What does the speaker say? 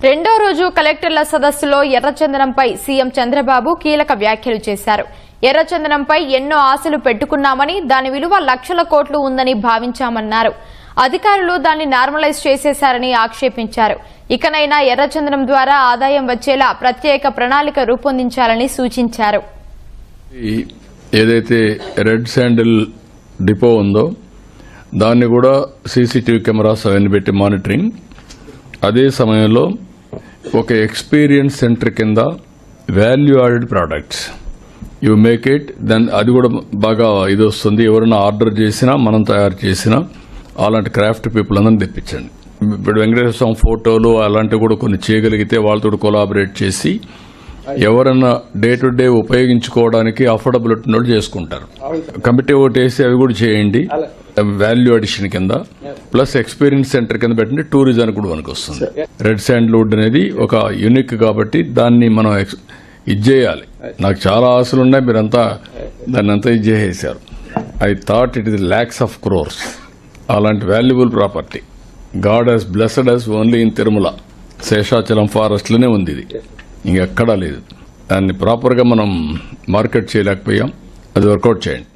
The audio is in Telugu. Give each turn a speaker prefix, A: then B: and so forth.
A: రెండో రోజు కలెక్టర్ల సదస్సులో ఎర్రచందనంపై సీఎం చంద్రబాబు కీలక వ్యాఖ్యలు చేశారు. ఎర్రచందనంపై ఎన్నో ఆశలు పెట్టుకున్నామని, దాని విలువ లక్షల కోట్లు ఉందని భావించామన్నారు. అధికారులు దాన్ని నార్మలైజ్ చేసేశారని ఆక్షేపించారు. ఇకనైనా ఎర్రచందనం ద్వారా ఆదాయం వచ్చేలా ప్రత్యేక ప్రణాళిక రూపొందించాలని సూచించారు.
B: ఏదైతే రెడ్ శాండిల్ డిపో ఉందో దాన్ని కూడా సీసీటీవీ కెమెరాస్ అవన్నీ పెట్టి మానిటరింగ్, అదే సమయంలో ఒక ఎక్స్పీరియన్స్ సెంటర్ కింద value added products you make it, then అది కూడా బాగా ఇది వస్తుంది. ఎవరైనా ఆర్డర్ చేసినా మనం తయారు చేసినా అలాంటి క్రాఫ్ట్ పీపుల్ అందరిని తెప్పించండి. ఇప్పుడు వెంకటేశ్వర స్వామి ఫోటోలు అలాంటివి కూడా కొన్ని చేయగలిగితే వాళ్ళతో కొలాబరేట్ చేసి ఎవరన్నా డే టు డే ఉపయోగించుకోవడానికి అఫోర్డబుల్ ఉన్నట్టు చేసుకుంటారు. కమిటీ ఒకటి వేసి అవి కూడా చేయండి. వాల్యూ అడిషన్ కింద ప్లస్ ఎక్స్పీరియన్స్ సెంటర్ కింద పెట్టండి. టూరిజం కూడా మనకు వస్తుంది. రెడ్ శాండ్వుడ్ అనేది ఒక యూనిక్ కాబట్టి దాన్ని మనం ఇది చేయాలి. నాకు చాలా ఆశలు ఉన్నాయి, మీరంతా దాన్ని అంతా ఇది చేసేశారు. I thought it is lakhs of crores. అలాంటి valuable property God has blessed us only in Tirumala Seshachalam forest లోనే ఉంది. ఇది ఇంకెక్కడా లేదు. దాన్ని ప్రాపర్ గా మనం మార్కెట్ చేయలేకపోయాం. అది వర్కౌట్ చేయండి.